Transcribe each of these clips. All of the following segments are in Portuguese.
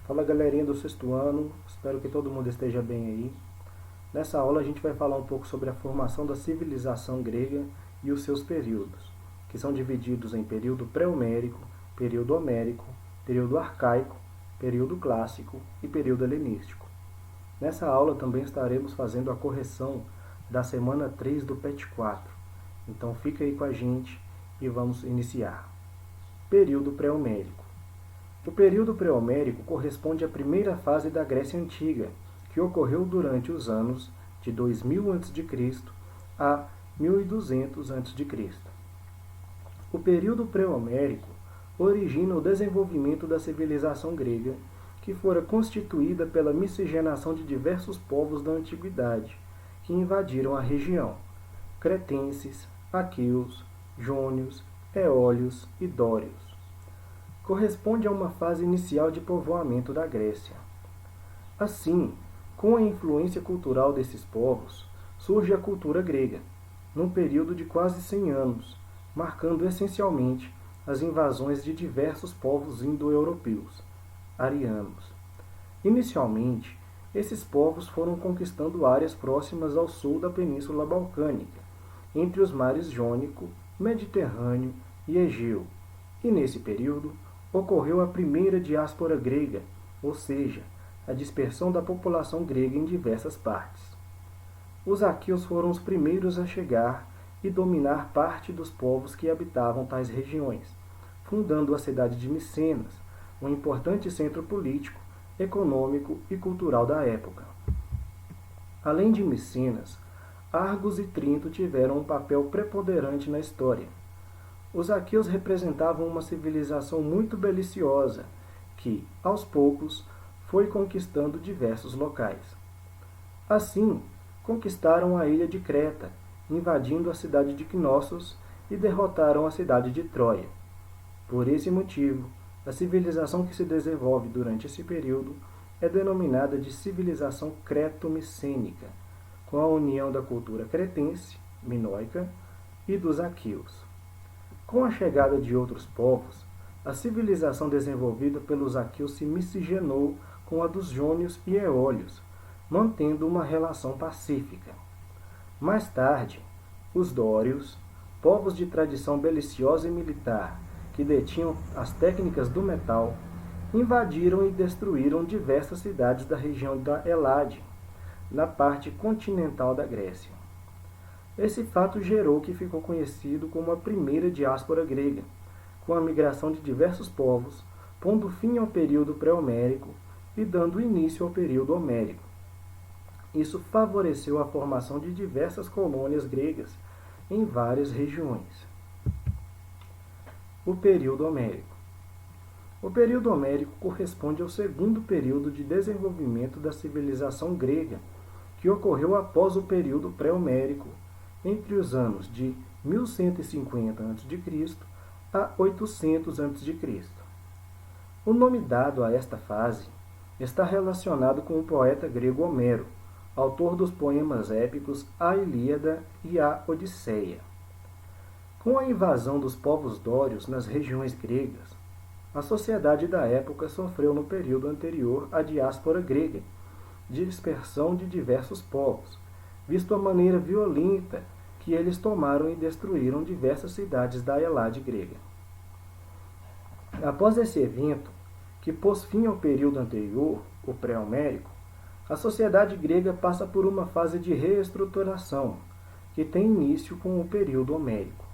Fala galerinha do sexto ano, espero que todo mundo esteja bem aí. Nessa aula a gente vai falar um pouco sobre a formação da civilização grega e os seus períodos, que são divididos em período pré-homérico, período homérico, período arcaico, período clássico e período helenístico. Nessa aula também estaremos fazendo a correção da semana 3 do PET 4, então fica aí com a gente e vamos iniciar. Período pré-homérico. O período pré-homérico corresponde à primeira fase da Grécia Antiga, que ocorreu durante os anos de 2000 a.C. a 1200 a.C. O período pré-homérico origina o desenvolvimento da civilização grega, que fora constituída pela miscigenação de diversos povos da antiguidade, que invadiram a região: cretenses, aqueus, jônios, eólios e dórios. Corresponde a uma fase inicial de povoamento da Grécia. Assim, com a influência cultural desses povos, surge a cultura grega, num período de quase 100 anos, marcando essencialmente as invasões de diversos povos indo-europeus, arianos. Inicialmente, esses povos foram conquistando áreas próximas ao sul da Península Balcânica, entre os mares Jônico, Mediterrâneo e Egeu, e nesse período ocorreu a primeira diáspora grega, ou seja, a dispersão da população grega em diversas partes. Os aqueus foram os primeiros a chegar e dominar parte dos povos que habitavam tais regiões, fundando a cidade de Micenas, um importante centro político, econômico e cultural da época. Além de Micenas, Argos e Trinto tiveram um papel preponderante na história. Os aqueus representavam uma civilização muito beliciosa, que, aos poucos, foi conquistando diversos locais. Assim, conquistaram a ilha de Creta, invadindo a cidade de Knossos e derrotaram a cidade de Troia. Por esse motivo, a civilização que se desenvolve durante esse período é denominada de civilização creto-micênica, com a união da cultura cretense, minoica, e dos aqueus. Com a chegada de outros povos, a civilização desenvolvida pelos aqueus se miscigenou com a dos jônios e eólios, mantendo uma relação pacífica. Mais tarde, os dórios, povos de tradição beliciosa e militar, que detinham as técnicas do metal, invadiram e destruíram diversas cidades da região da Eládia, na parte continental da Grécia. Esse fato gerou o que ficou conhecido como a primeira diáspora grega, com a migração de diversos povos, pondo fim ao período pré-homérico e dando início ao período homérico. Isso favoreceu a formação de diversas colônias gregas em várias regiões. O período homérico. O período homérico corresponde ao segundo período de desenvolvimento da civilização grega, que ocorreu após o período pré-homérico, entre os anos de 1150 a.C. a 800 a.C. O nome dado a esta fase está relacionado com o poeta grego Homero, autor dos poemas épicos A Ilíada e a Odisseia. Com a invasão dos povos dórios nas regiões gregas, a sociedade da época sofreu no período anterior à diáspora grega, dispersão de diversos povos, visto a maneira violenta que eles tomaram e destruíram diversas cidades da Eládia grega. Após esse evento, que pôs fim ao período anterior, o pré-homérico, a sociedade grega passa por uma fase de reestruturação, que tem início com o período homérico.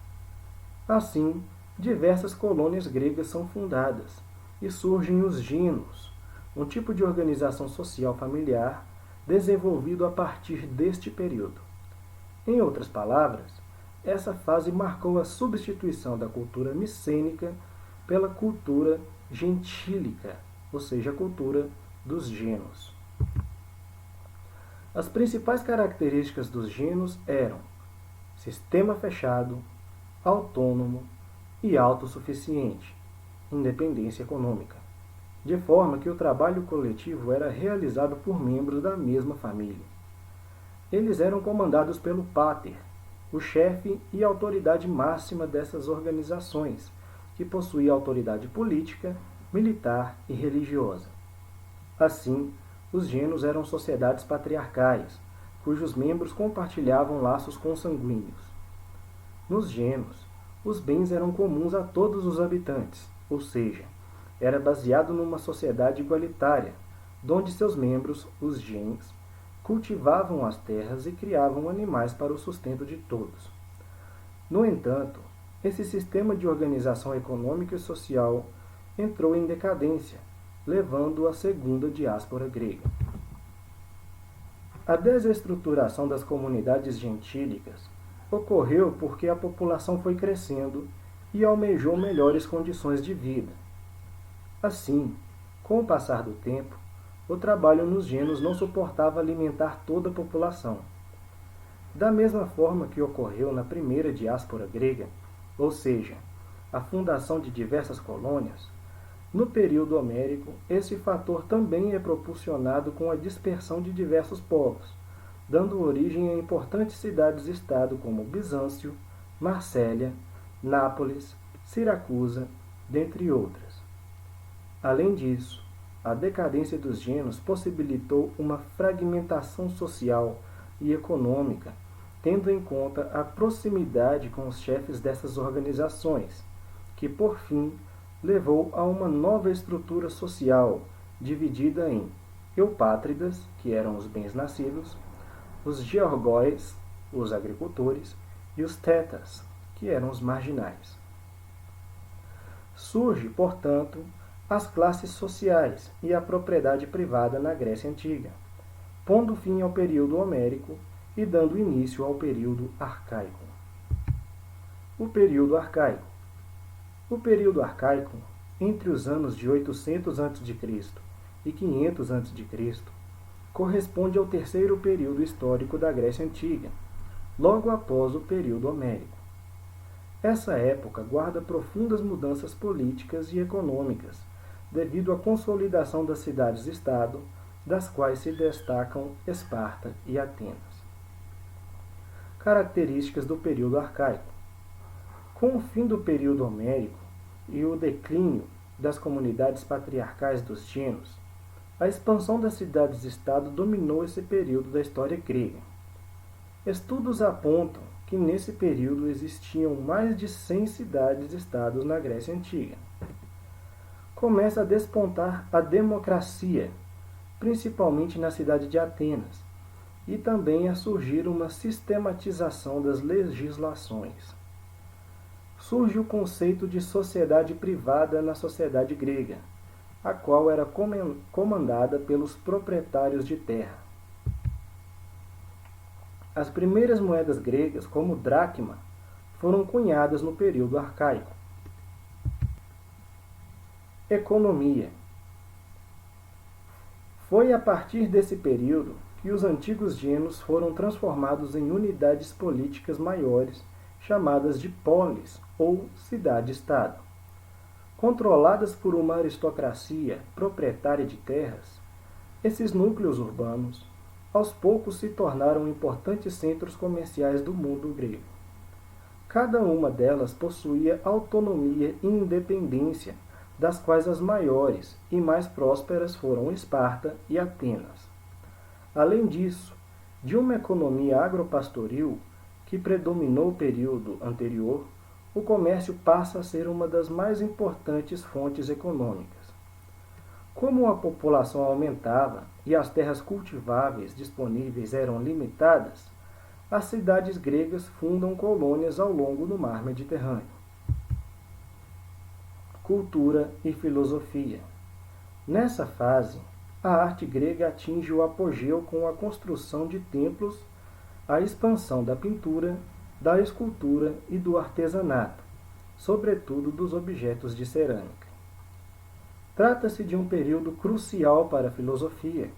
Assim, diversas colônias gregas são fundadas, e surgem os genos, um tipo de organização social familiar desenvolvido a partir deste período. Em outras palavras, essa fase marcou a substituição da cultura micênica pela cultura gentílica, ou seja, a cultura dos genos. As principais características dos genos eram sistema fechado, autônomo e autossuficiente, independência econômica, de forma que o trabalho coletivo era realizado por membros da mesma família. Eles eram comandados pelo pater, o chefe e autoridade máxima dessas organizações, que possuía autoridade política, militar e religiosa. Assim, os gênos eram sociedades patriarcais, cujos membros compartilhavam laços consanguíneos. Nos gênos, os bens eram comuns a todos os habitantes, ou seja, era baseado numa sociedade igualitária, onde seus membros, os gens, cultivavam as terras e criavam animais para o sustento de todos. No entanto, esse sistema de organização econômica e social entrou em decadência, levando à segunda diáspora grega. A desestruturação das comunidades gentílicas ocorreu porque a população foi crescendo e almejou melhores condições de vida. Assim, com o passar do tempo, o trabalho nos genos não suportava alimentar toda a população. Da mesma forma que ocorreu na primeira diáspora grega, ou seja, a fundação de diversas colônias, no período homérico, esse fator também é propulsionado com a dispersão de diversos povos, dando origem a importantes cidades-estado como Bizâncio, Marsella, Nápoles, Siracusa, dentre outras. Além disso, a decadência dos genos possibilitou uma fragmentação social e econômica, tendo em conta a proximidade com os chefes dessas organizações, que, por fim, levou a uma nova estrutura social, dividida em eupátridas, que eram os bens nascidos, os georgóis, os agricultores, e os tetas, que eram os marginais. Surge, portanto, as classes sociais e a propriedade privada na Grécia Antiga, pondo fim ao período homérico e dando início ao período arcaico. O período arcaico. O período arcaico, entre os anos de 800 a.C. e 500 a.C., corresponde ao terceiro período histórico da Grécia Antiga, logo após o período homérico. Essa época guarda profundas mudanças políticas e econômicas, devido à consolidação das cidades-estado, das quais se destacam Esparta e Atenas. Características do período arcaico. Com o fim do período homérico e o declínio das comunidades patriarcais dos genos, a expansão das cidades-estado dominou esse período da história grega. Estudos apontam que nesse período existiam mais de 100 cidades-estados na Grécia Antiga. Começa a despontar a democracia, principalmente na cidade de Atenas, e também a surgir uma sistematização das legislações. Surge o conceito de sociedade privada na sociedade grega, a qual era comandada pelos proprietários de terra. As primeiras moedas gregas, como dracma, foram cunhadas no período arcaico. Economia. Foi a partir desse período que os antigos genos foram transformados em unidades políticas maiores, chamadas de polis ou cidade-estado. Controladas por uma aristocracia proprietária de terras, esses núcleos urbanos, aos poucos se tornaram importantes centros comerciais do mundo grego. Cada uma delas possuía autonomia e independência, das quais as maiores e mais prósperas foram Esparta e Atenas. Além disso, de uma economia agropastoril que predominou o período anterior, o comércio passa a ser uma das mais importantes fontes econômicas. Como a população aumentava e as terras cultiváveis disponíveis eram limitadas, as cidades gregas fundam colônias ao longo do mar Mediterrâneo. Cultura e filosofia. Nessa fase, a arte grega atinge o apogeu com a construção de templos, a expansão da pintura, da escultura e do artesanato, sobretudo dos objetos de cerâmica. Trata-se de um período crucial para a filosofia,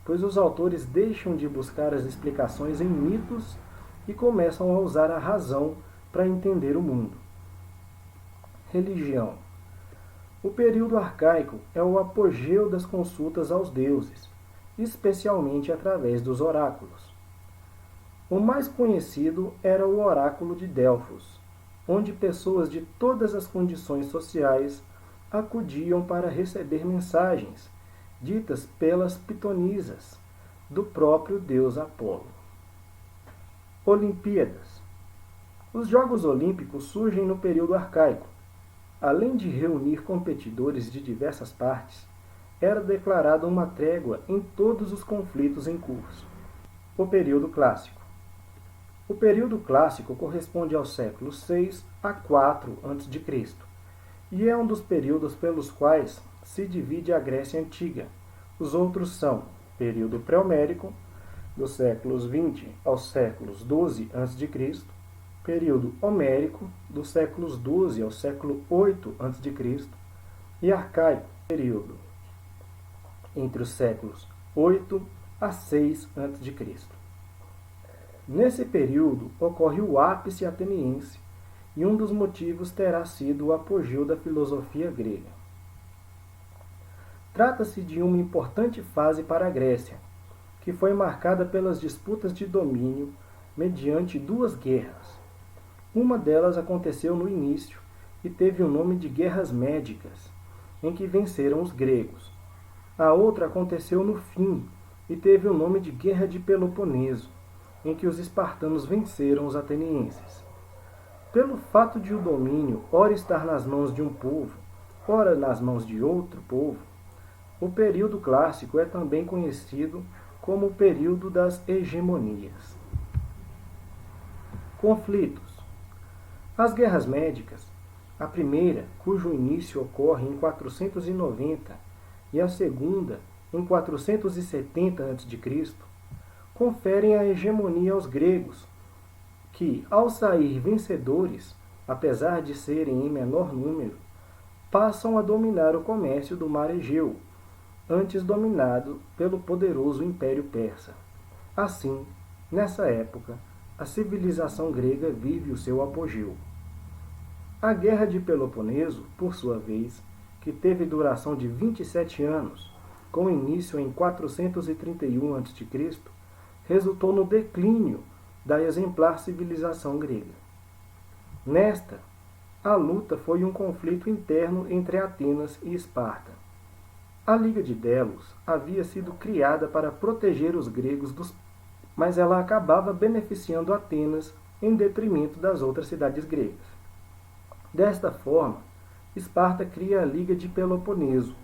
pois os autores deixam de buscar as explicações em mitos e começam a usar a razão para entender o mundo. Religião. O período arcaico é o apogeu das consultas aos deuses, especialmente através dos oráculos. O mais conhecido era o oráculo de Delfos, onde pessoas de todas as condições sociais acudiam para receber mensagens ditas pelas pitonisas do próprio deus Apolo. Olimpíadas. Os Jogos Olímpicos surgem no período arcaico. Além de reunir competidores de diversas partes, era declarada uma trégua em todos os conflitos em curso. O período clássico. O período clássico corresponde aos séculos 6 a 4 a.C. e é um dos períodos pelos quais se divide a Grécia Antiga. Os outros são período pré-homérico, dos séculos 20 aos séculos 12 a.C., período homérico, dos séculos 12 ao século 8 a.C., e arcaico, período entre os séculos 8 a 6 a.C. Nesse período ocorre o ápice ateniense, e um dos motivos terá sido o apogeu da filosofia grega. Trata-se de uma importante fase para a Grécia, que foi marcada pelas disputas de domínio mediante duas guerras. Uma delas aconteceu no início e teve o nome de Guerras Médicas, em que venceram os gregos. A outra aconteceu no fim e teve o nome de Guerra de Peloponeso, em que os espartanos venceram os atenienses. Pelo fato de o domínio ora estar nas mãos de um povo, ora nas mãos de outro povo, o período clássico é também conhecido como o período das hegemonias. Conflitos. As guerras médicas, a primeira, cujo início ocorre em 490, e a segunda, em 470 a.C., conferem a hegemonia aos gregos, que, ao sair vencedores, apesar de serem em menor número, passam a dominar o comércio do mar Egeu, antes dominado pelo poderoso Império Persa. Assim, nessa época, a civilização grega vive o seu apogeu. A Guerra de Peloponeso, por sua vez, que teve duração de 27 anos, com início em 431 a.C., resultou no declínio da exemplar civilização grega. Nesta, a luta foi um conflito interno entre Atenas e Esparta. A Liga de Delos havia sido criada para proteger os gregos mas ela acabava beneficiando Atenas em detrimento das outras cidades gregas. Desta forma, Esparta cria a Liga de Peloponeso,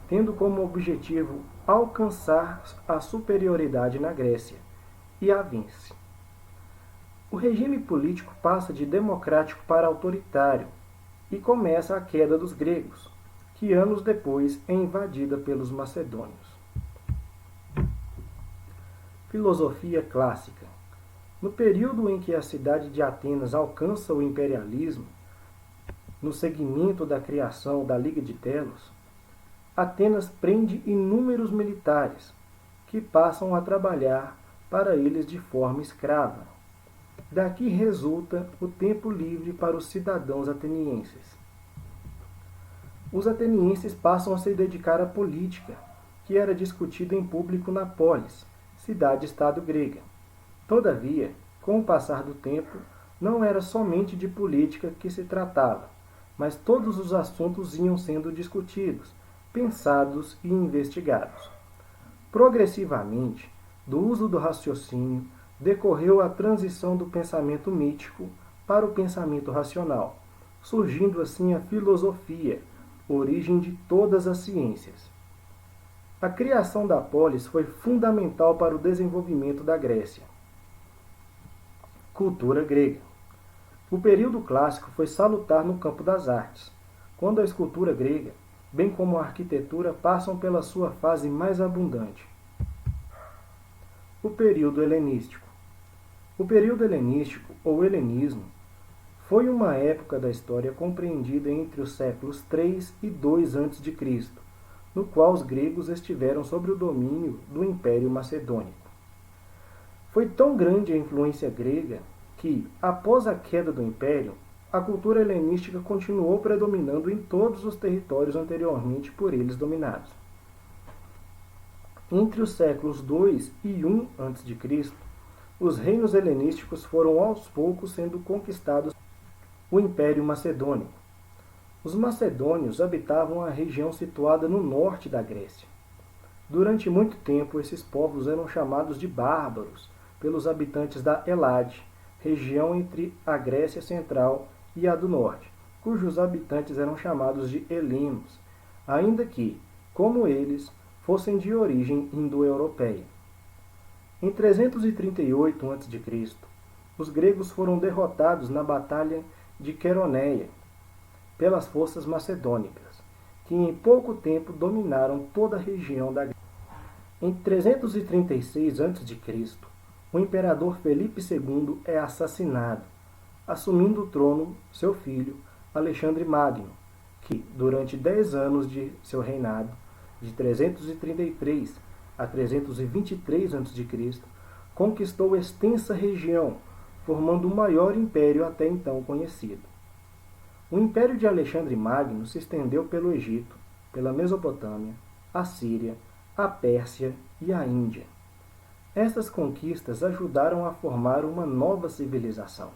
tendo como objetivo alcançar a superioridade na Grécia, e a vence. O regime político passa de democrático para autoritário e começa a queda dos gregos, que anos depois é invadida pelos macedônios. Filosofia clássica. No período em que a cidade de Atenas alcança o imperialismo, no segmento da criação da Liga de Delos, Atenas prende inúmeros militares, que passam a trabalhar para eles de forma escrava. Daqui resulta o tempo livre para os cidadãos atenienses. Os atenienses passam a se dedicar à política, que era discutida em público na polis, cidade-estado grega. Todavia, com o passar do tempo, não era somente de política que se tratava, mas todos os assuntos iam sendo discutidos, pensados e investigados. Progressivamente, do uso do raciocínio, decorreu a transição do pensamento mítico para o pensamento racional, surgindo assim a filosofia, origem de todas as ciências. A criação da polis foi fundamental para o desenvolvimento da Grécia. Cultura grega. O período clássico foi salutar no campo das artes, quando a escultura grega, bem como a arquitetura, passam pela sua fase mais abundante. O período helenístico. O período helenístico, ou helenismo, foi uma época da história compreendida entre os séculos 3 e 2 a.C., no qual os gregos estiveram sob o domínio do Império Macedônico. Foi tão grande a influência grega que, após a queda do Império, a cultura helenística continuou predominando em todos os territórios anteriormente por eles dominados. Entre os séculos 2 e 1 a.C., os reinos helenísticos foram aos poucos sendo conquistados o Império Macedônico. Os macedônios habitavam a região situada no norte da Grécia. Durante muito tempo, esses povos eram chamados de bárbaros pelos habitantes da Elade, região entre a Grécia Central e a do Norte, cujos habitantes eram chamados de helenos, ainda que, como eles, fossem de origem indo-europeia. Em 338 a.C., os gregos foram derrotados na Batalha de Queroneia pelas forças macedônicas, que em pouco tempo dominaram toda a região da Grécia. Em 336 a.C., o imperador Felipe II é assassinado, assumindo o trono seu filho Alexandre Magno, que, durante 10 anos de seu reinado, de 333 a 323 a.C., conquistou extensa região, formando o maior império até então conhecido. O império de Alexandre Magno se estendeu pelo Egito, pela Mesopotâmia, a Síria, a Pérsia e a Índia. Estas conquistas ajudaram a formar uma nova civilização.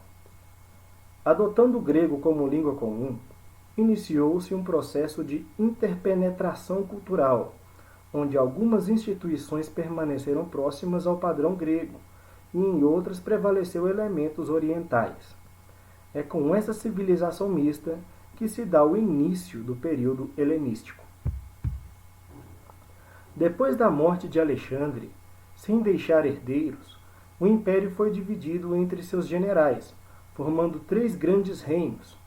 Adotando o grego como língua comum, iniciou-se um processo de interpenetração cultural, onde algumas instituições permaneceram próximas ao padrão grego e em outras prevaleceu elementos orientais. É com essa civilização mista que se dá o início do período helenístico. Depois da morte de Alexandre, sem deixar herdeiros, o império foi dividido entre seus generais, formando 3 grandes reinos.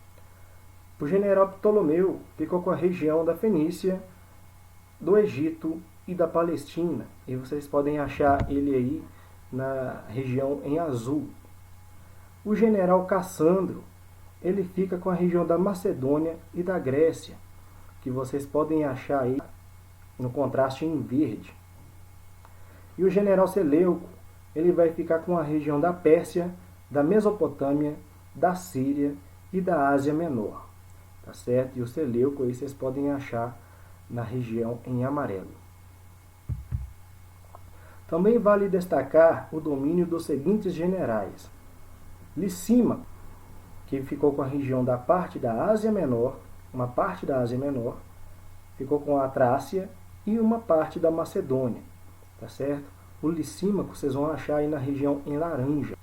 O general Ptolomeu ficou com a região da Fenícia, do Egito e da Palestina, e vocês podem achar ele aí na região em azul. O general Cassandro, ele fica com a região da Macedônia e da Grécia, que vocês podem achar aí no contraste em verde. E o general Seleuco, ele vai ficar com a região da Pérsia, da Mesopotâmia, da Síria e da Ásia Menor. Tá certo? E o Seleuco aí vocês podem achar na região em amarelo. Também vale destacar o domínio dos seguintes generais. Licímaco, que ficou com a região da parte da Ásia Menor, uma parte da Ásia Menor, ficou com a Trácia e uma parte da Macedônia, tá certo? O Licímaco vocês vão achar aí na região em laranja.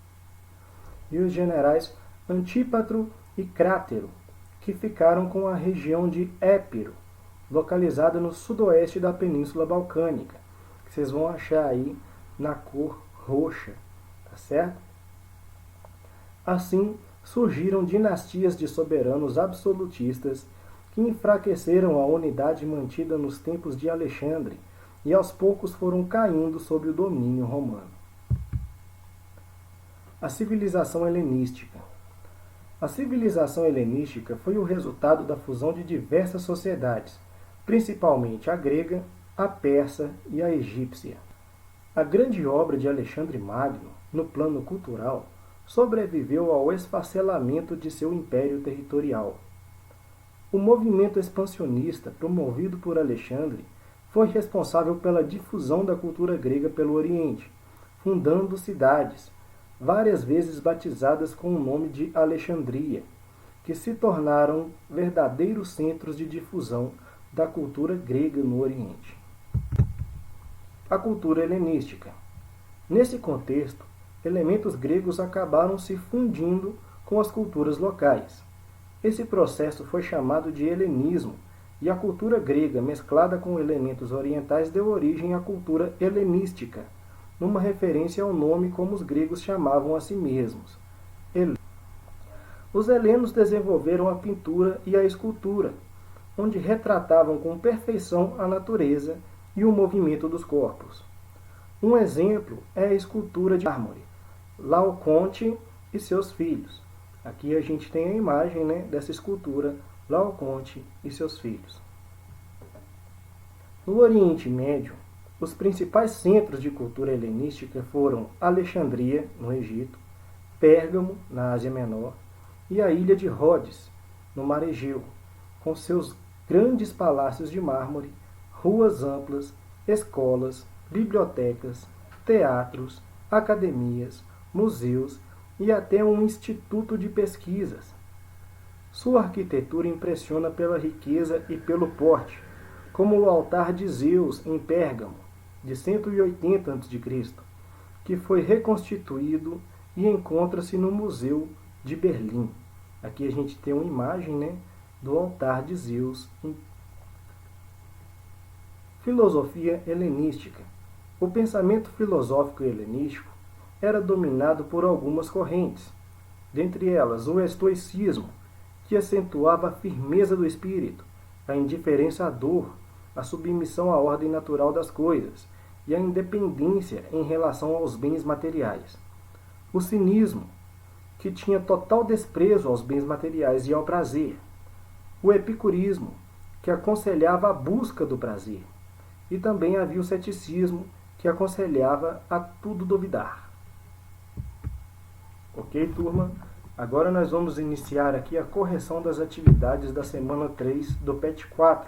E os generais Antípatro e Crátero, que ficaram com a região de Épiro, localizada no sudoeste da Península Balcânica, que vocês vão achar aí na cor roxa, tá certo? Assim, surgiram dinastias de soberanos absolutistas que enfraqueceram a unidade mantida nos tempos de Alexandre e aos poucos foram caindo sob o domínio romano. A civilização helenística. A civilização helenística foi o resultado da fusão de diversas sociedades, principalmente a grega, a persa e a egípcia. A grande obra de Alexandre Magno, no plano cultural, sobreviveu ao esfacelamento de seu império territorial. O movimento expansionista promovido por Alexandre foi responsável pela difusão da cultura grega pelo Oriente, fundando cidades, várias vezes batizadas com o nome de Alexandria, que se tornaram verdadeiros centros de difusão da cultura grega no Oriente. A cultura helenística. Nesse contexto, elementos gregos acabaram se fundindo com as culturas locais. Esse processo foi chamado de helenismo, e a cultura grega mesclada com elementos orientais deu origem à cultura helenística, numa referência ao nome como os gregos chamavam a si mesmos. Os helenos desenvolveram a pintura e a escultura, onde retratavam com perfeição a natureza e o movimento dos corpos. Um exemplo é a escultura de mármore, Laoconte e seus filhos. Aqui a gente tem a imagem, dessa escultura, Laoconte e seus filhos. No Oriente Médio, os principais centros de cultura helenística foram Alexandria, no Egito, Pérgamo, na Ásia Menor, e a ilha de Rhodes, no Mar Egeu, com seus grandes palácios de mármore, ruas amplas, escolas, bibliotecas, teatros, academias, museus e até um instituto de pesquisas. Sua arquitetura impressiona pela riqueza e pelo porte, como o altar de Zeus em Pérgamo, de 180 a.C., que foi reconstituído e encontra-se no Museu de Berlim. Aqui a gente tem uma imagem, né, do altar de Zeus. Filosofia helenística. O pensamento filosófico helenístico era dominado por algumas correntes, dentre elas o estoicismo, que acentuava a firmeza do espírito, a indiferença à dor, a submissão à ordem natural das coisas e a independência em relação aos bens materiais. O cinismo, que tinha total desprezo aos bens materiais e ao prazer. O epicurismo, que aconselhava a busca do prazer. E também havia o ceticismo, que aconselhava a tudo duvidar. Ok, turma? Agora nós vamos iniciar aqui a correção das atividades da semana 3 do PET 4,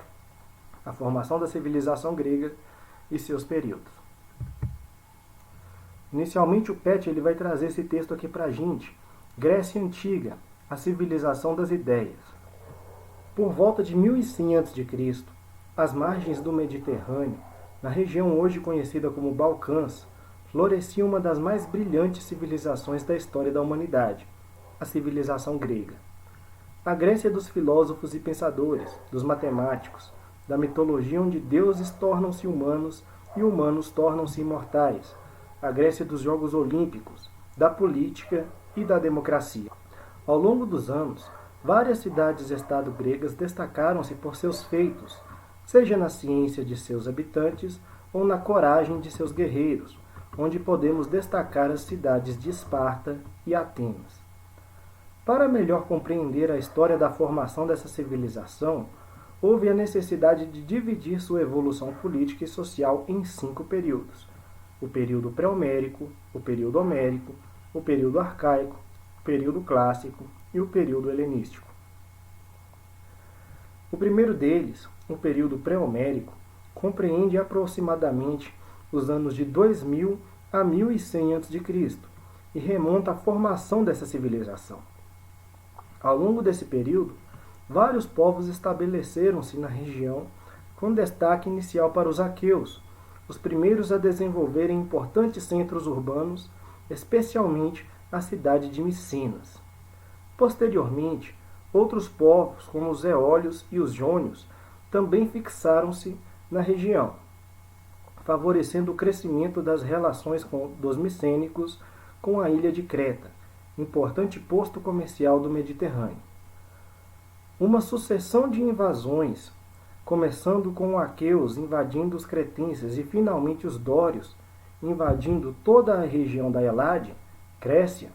a formação da civilização grega e seus períodos. Inicialmente o PET ele vai trazer esse texto aqui para a gente. Grécia Antiga, a civilização das ideias. Por volta de 1100 a.C., às margens do Mediterrâneo, na região hoje conhecida como Balcãs, florescia uma das mais brilhantes civilizações da história da humanidade, a civilização grega. A Grécia dos filósofos e pensadores, dos matemáticos, da mitologia onde deuses tornam-se humanos e humanos tornam-se imortais, a Grécia dos Jogos Olímpicos, da política e da democracia. Ao longo dos anos, várias cidades-estado gregas destacaram-se por seus feitos, seja na ciência de seus habitantes ou na coragem de seus guerreiros, onde podemos destacar as cidades de Esparta e Atenas. Para melhor compreender a história da formação dessa civilização, houve a necessidade de dividir sua evolução política e social em 5 períodos: o período pré-homérico, o período homérico, o período arcaico, o período clássico e o período helenístico. O primeiro deles, o período pré-homérico, compreende aproximadamente os anos de 2000 a 1100 a.C. e remonta à formação dessa civilização. Ao longo desse período, vários povos estabeleceram-se na região, com destaque inicial para os aqueus, os primeiros a desenvolverem importantes centros urbanos, especialmente a cidade de Micenas. Posteriormente, outros povos, como os eólios e os jônios, também fixaram-se na região, favorecendo o crescimento das relações dos micênicos com a ilha de Creta, importante posto comercial do Mediterrâneo. Uma sucessão de invasões, começando com os aqueus invadindo os cretenses e finalmente os dórios invadindo toda a região da Heládia, Grécia,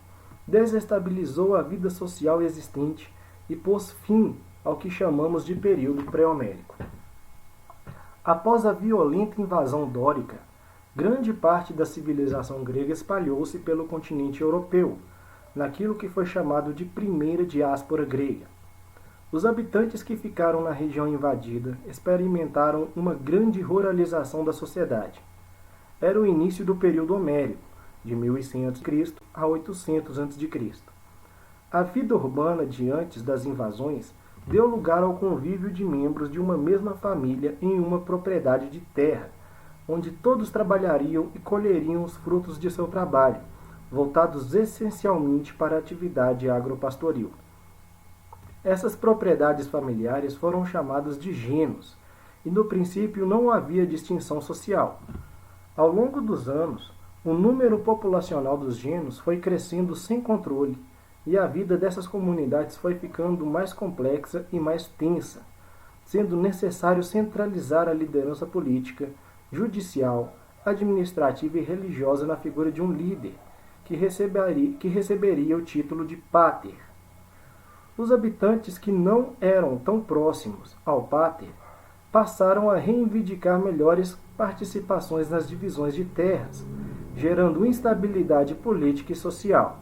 desestabilizou a vida social existente e pôs fim ao que chamamos de período pré-homérico. Após a violenta invasão dórica, grande parte da civilização grega espalhou-se pelo continente europeu, naquilo que foi chamado de primeira diáspora grega. Os habitantes que ficaram na região invadida experimentaram uma grande ruralização da sociedade. Era o início do período homérico, de 1100 a.C. a 800 a.C. A vida urbana de antes das invasões deu lugar ao convívio de membros de uma mesma família em uma propriedade de terra, onde todos trabalhariam e colheriam os frutos de seu trabalho, voltados essencialmente para a atividade agropastoril. Essas propriedades familiares foram chamadas de genos, e no princípio não havia distinção social. Ao longo dos anos, o número populacional dos genos foi crescendo sem controle, e a vida dessas comunidades foi ficando mais complexa e mais tensa, sendo necessário centralizar a liderança política, judicial, administrativa e religiosa na figura de um líder, que receberia o título de pater. Os habitantes que não eram tão próximos ao pater passaram a reivindicar melhores participações nas divisões de terras, gerando instabilidade política e social.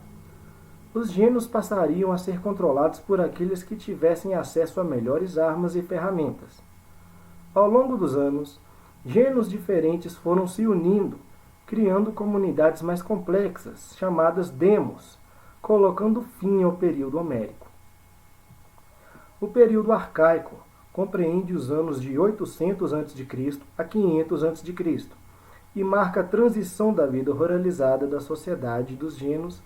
Os genos passariam a ser controlados por aqueles que tivessem acesso a melhores armas e ferramentas. Ao longo dos anos, genos diferentes foram se unindo, criando comunidades mais complexas, chamadas demos, colocando fim ao período homérico. O período arcaico compreende os anos de 800 a.C. a 500 a.C. e marca a transição da vida ruralizada da sociedade dos genos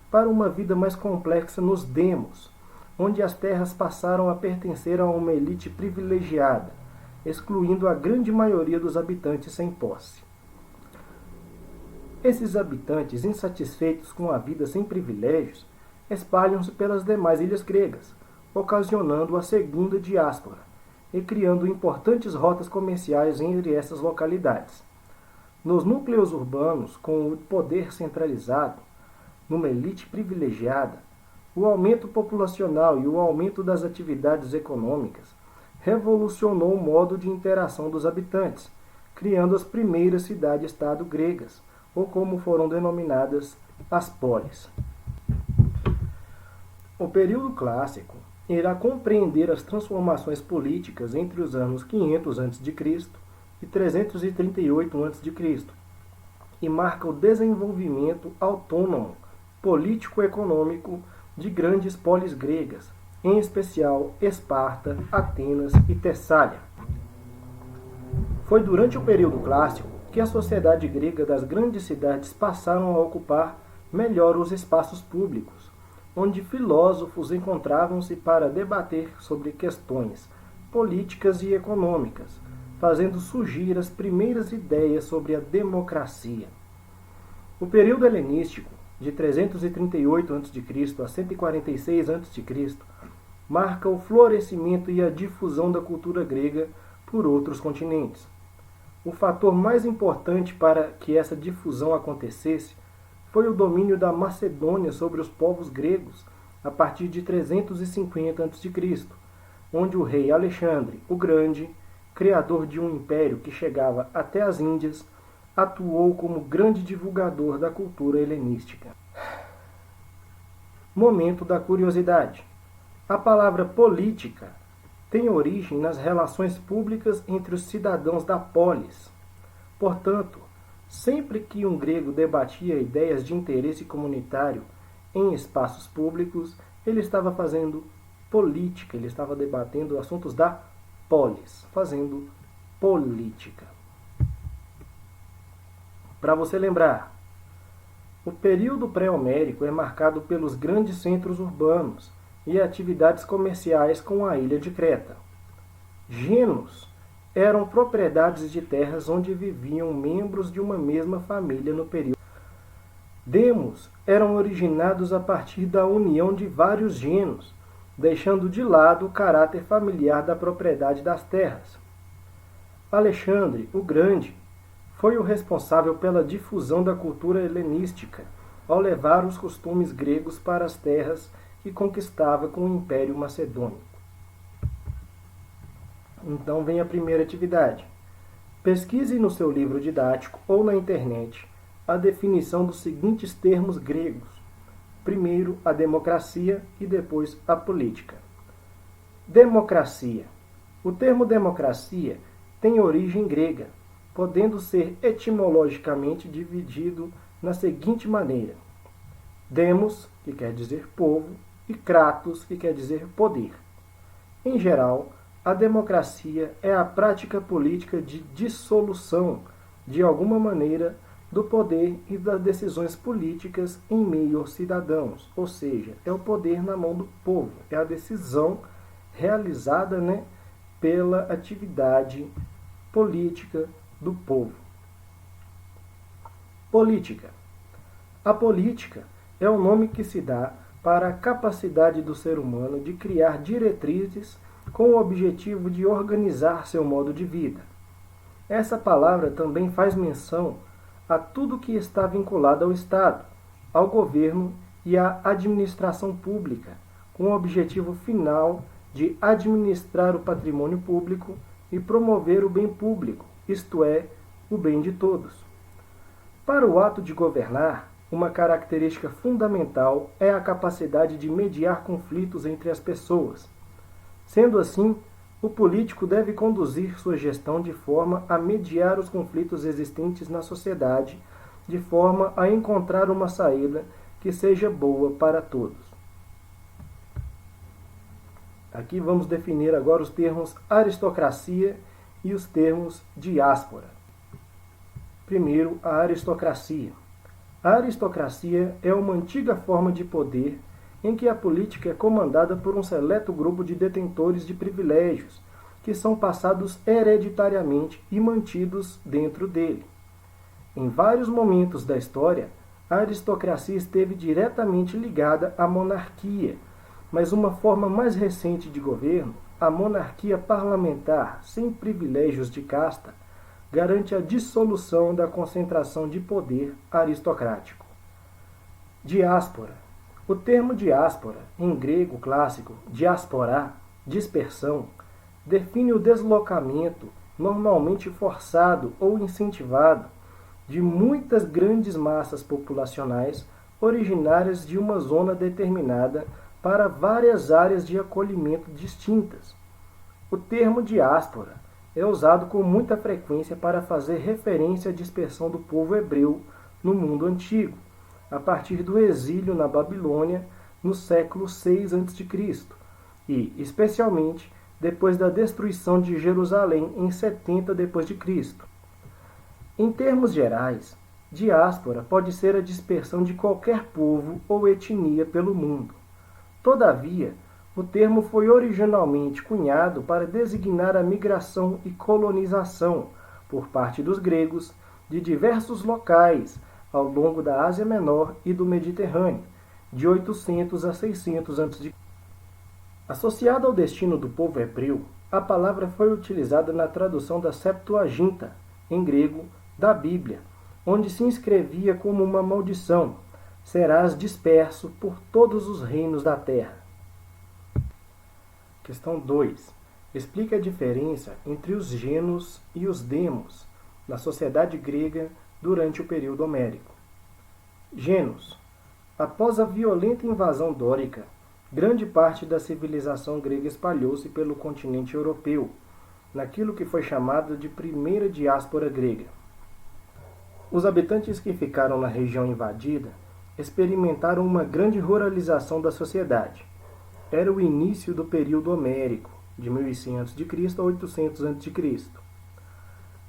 para uma vida mais complexa nos demos, onde as terras passaram a pertencer a uma elite privilegiada, excluindo a grande maioria dos habitantes sem posse. Esses habitantes, insatisfeitos com a vida sem privilégios, espalham-se pelas demais ilhas gregas, ocasionando a segunda diáspora e criando importantes rotas comerciais entre essas localidades. Nos núcleos urbanos, com o poder centralizado, numa elite privilegiada, o aumento populacional e o aumento das atividades econômicas revolucionou o modo de interação dos habitantes, criando as primeiras cidades-estado gregas, ou como foram denominadas, as polis. O período clássico irá compreender as transformações políticas entre os anos 500 a.C. e 338 a.C., e marca o desenvolvimento autônomo político-econômico de grandes polis gregas, em especial Esparta, Atenas e Tessália. Foi durante o período clássico que a sociedade grega das grandes cidades passaram a ocupar melhor os espaços públicos, onde filósofos encontravam-se para debater sobre questões políticas e econômicas, fazendo surgir as primeiras ideias sobre a democracia. O período helenístico, de 338 a.C. a 146 a.C., marca o florescimento e a difusão da cultura grega por outros continentes. O fator mais importante para que essa difusão acontecesse foi o domínio da Macedônia sobre os povos gregos a partir de 350 a.C., onde o rei Alexandre o Grande, criador de um império que chegava até as Índias, atuou como grande divulgador da cultura helenística. Momento da curiosidade. A palavra política tem origem nas relações públicas entre os cidadãos da polis. Portanto, sempre que um grego debatia ideias de interesse comunitário em espaços públicos, ele estava fazendo política, ele estava debatendo assuntos da polis, fazendo política. Para você lembrar, o período pré-homérico é marcado pelos grandes centros urbanos e atividades comerciais com a ilha de Creta. Genos eram propriedades de terras onde viviam membros de uma mesma família no período. Demos eram originados a partir da união de vários genos, deixando de lado o caráter familiar da propriedade das terras. Alexandre o Grande foi o responsável pela difusão da cultura helenística, ao levar os costumes gregos para as terras que conquistava com o Império Macedônico. Então vem a primeira atividade. Pesquise no seu livro didático ou na internet a definição dos seguintes termos gregos. Primeiro, a democracia e depois a política. Democracia. O termo democracia tem origem grega, podendo ser etimologicamente dividido na seguinte maneira: demos, que quer dizer povo, e kratos, que quer dizer poder. Em geral, a democracia é a prática política de dissolução, de alguma maneira, do poder e das decisões políticas em meio aos cidadãos, ou seja, é o poder na mão do povo, é a decisão realizada, pela atividade política do povo. Política. A política é o nome que se dá para a capacidade do ser humano de criar diretrizes com o objetivo de organizar seu modo de vida. Essa palavra também faz menção a tudo que está vinculado ao Estado, ao governo e à administração pública, com o objetivo final de administrar o patrimônio público e promover o bem público, isto é, o bem de todos. Para o ato de governar, uma característica fundamental é a capacidade de mediar conflitos entre as pessoas. Sendo assim, o político deve conduzir sua gestão de forma a mediar os conflitos existentes na sociedade, de forma a encontrar uma saída que seja boa para todos. Aqui vamos definir agora os termos aristocracia e os termos diáspora. Primeiro, a aristocracia. A aristocracia é uma antiga forma de poder em que a política é comandada por um seleto grupo de detentores de privilégios, que são passados hereditariamente e mantidos dentro dele. Em vários momentos da história, a aristocracia esteve diretamente ligada à monarquia, mas uma forma mais recente de governo, a monarquia parlamentar, sem privilégios de casta, garante a dissolução da concentração de poder aristocrático. Diáspora. O termo diáspora, em grego clássico, diasporá, dispersão, define o deslocamento, normalmente forçado ou incentivado, de muitas grandes massas populacionais originárias de uma zona determinada para várias áreas de acolhimento distintas. O termo diáspora é usado com muita frequência para fazer referência à dispersão do povo hebreu no mundo antigo, a partir do exílio na Babilônia no século VI a.C. e, especialmente, depois da destruição de Jerusalém em 70 d.C. Em termos gerais, diáspora pode ser a dispersão de qualquer povo ou etnia pelo mundo. Todavia, o termo foi originalmente cunhado para designar a migração e colonização, por parte dos gregos, de diversos locais ao longo da Ásia Menor e do Mediterrâneo, de 800 a 600 a.C. Associada ao destino do povo hebreu, a palavra foi utilizada na tradução da Septuaginta, em grego, da Bíblia, onde se inscrevia como uma maldição: serás disperso por todos os reinos da terra. Questão 2. Explica a diferença entre os gênos e os demos na sociedade grega durante o período homérico. Gênos. Após a violenta invasão dórica, grande parte da civilização grega espalhou-se pelo continente europeu, naquilo que foi chamado de primeira diáspora grega. Os habitantes que ficaram na região invadida experimentaram uma grande ruralização da sociedade. Era o início do período homérico, de 1100 a.C. a 800 a.C.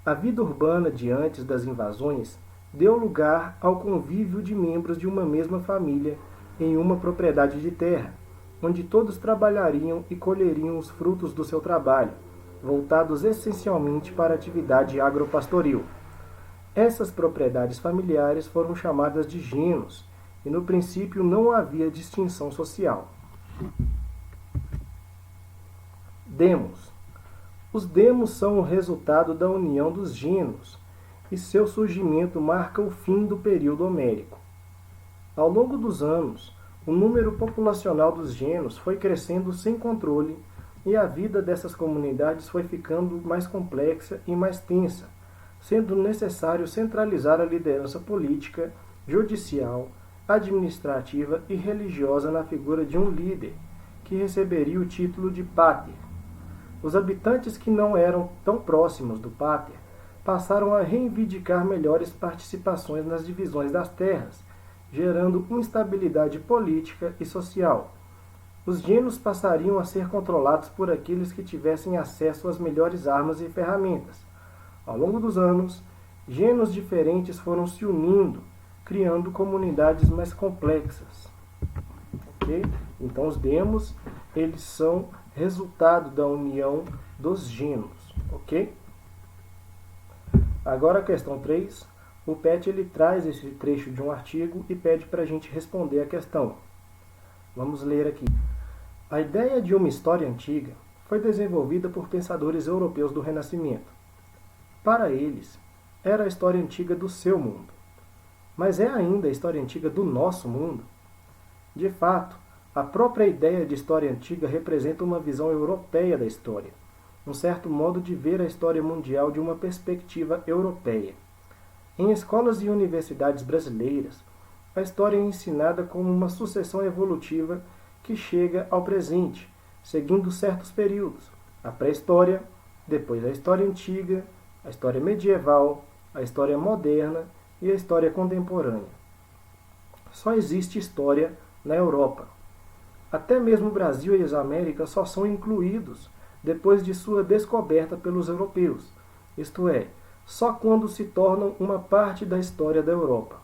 A vida urbana de antes das invasões deu lugar ao convívio de membros de uma mesma família em uma propriedade de terra, onde todos trabalhariam e colheriam os frutos do seu trabalho, voltados essencialmente para a atividade agropastoril. Essas propriedades familiares foram chamadas de gênos, e no princípio não havia distinção social. Demos. Os demos são o resultado da união dos gênos, e seu surgimento marca o fim do período homérico. Ao longo dos anos, o número populacional dos gênos foi crescendo sem controle e a vida dessas comunidades foi ficando mais complexa e mais tensa, sendo necessário centralizar a liderança política, judicial, administrativa e religiosa na figura de um líder, que receberia o título de pater. Os habitantes que não eram tão próximos do pater passaram a reivindicar melhores participações nas divisões das terras, gerando instabilidade política e social. Os gênos passariam a ser controlados por aqueles que tivessem acesso às melhores armas e ferramentas. Ao longo dos anos, gênos diferentes foram se unindo, criando comunidades mais complexas. Okay? Então, os demos, eles são resultado da união dos gênos. Ok? Agora a questão 3. O PET ele traz esse trecho de um artigo e pede para a gente responder a questão. Vamos ler aqui. A ideia de uma história antiga foi desenvolvida por pensadores europeus do Renascimento. Para eles, era a história antiga do seu mundo. Mas é ainda a história antiga do nosso mundo? De fato, a própria ideia de história antiga representa uma visão europeia da história, um certo modo de ver a história mundial de uma perspectiva europeia. Em escolas e universidades brasileiras, a história é ensinada como uma sucessão evolutiva que chega ao presente, seguindo certos períodos: a pré-história, depois a história antiga, a história medieval, a história moderna e a história contemporânea. Só existe história na Europa. Até mesmo o Brasil e as Américas só são incluídos depois de sua descoberta pelos europeus, isto é, só quando se tornam uma parte da história da Europa.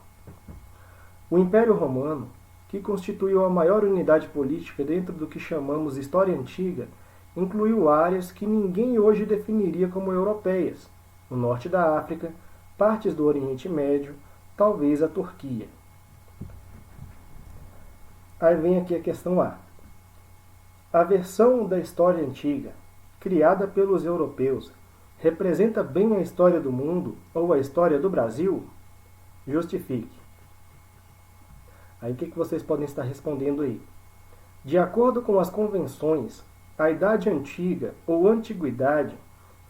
O Império Romano, que constituiu a maior unidade política dentro do que chamamos História Antiga, incluiu áreas que ninguém hoje definiria como europeias: o norte da África, partes do Oriente Médio, talvez a Turquia. Aí vem aqui a questão A. A versão da História Antiga, criada pelos europeus, representa bem a história do mundo ou a história do Brasil? Justifique. Aí o que vocês podem estar respondendo aí? De acordo com as convenções, a Idade Antiga ou Antiguidade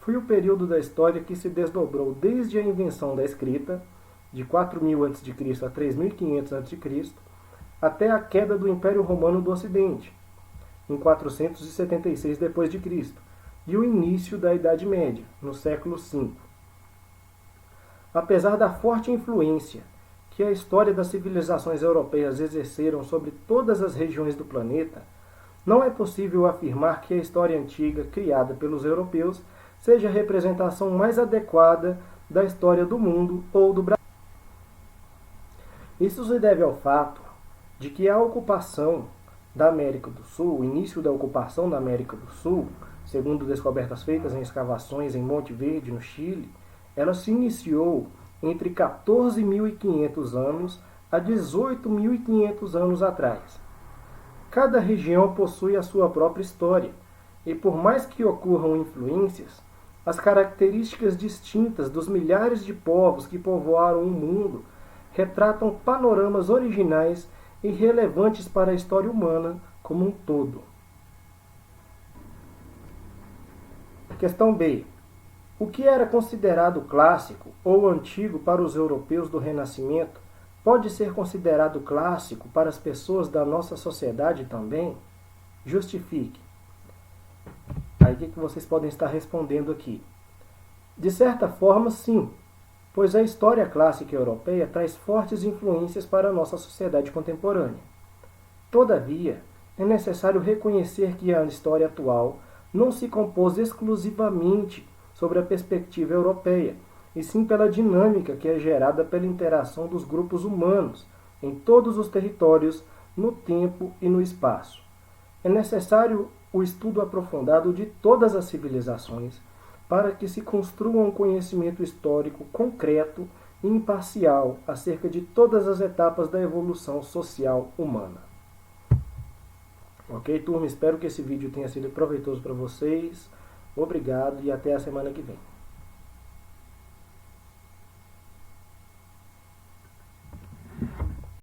foi o período da história que se desdobrou desde a invenção da escrita, de 4000 a.C. a 3500 a.C., até a queda do Império Romano do Ocidente, em 476 d.C., e o início da Idade Média, no século V. Apesar da forte influência que a história das civilizações europeias exerceram sobre todas as regiões do planeta, não é possível afirmar que a história antiga criada pelos europeus seja a representação mais adequada da história do mundo ou do Brasil. Isso se deve ao fato de que a ocupação da América do Sul, o início da ocupação da América do Sul, segundo descobertas feitas em escavações em Monte Verde, no Chile, ela se iniciou entre 14.500 anos a 18.500 anos atrás. Cada região possui a sua própria história, e por mais que ocorram influências, as características distintas dos milhares de povos que povoaram o mundo retratam panoramas originais e relevantes para a história humana como um todo. Questão B. O que era considerado clássico ou antigo para os europeus do Renascimento pode ser considerado clássico para as pessoas da nossa sociedade também? Justifique. Aí o que vocês podem estar respondendo aqui? De certa forma, sim, pois a história clássica europeia traz fortes influências para a nossa sociedade contemporânea. Todavia, é necessário reconhecer que a história atual não se compôs exclusivamente sobre a perspectiva europeia, e sim pela dinâmica que é gerada pela interação dos grupos humanos em todos os territórios, no tempo e no espaço. É necessário o estudo aprofundado de todas as civilizações para que se construa um conhecimento histórico concreto e imparcial acerca de todas as etapas da evolução social humana. Ok, turma? Espero que esse vídeo tenha sido proveitoso para vocês. Obrigado e até a semana que vem.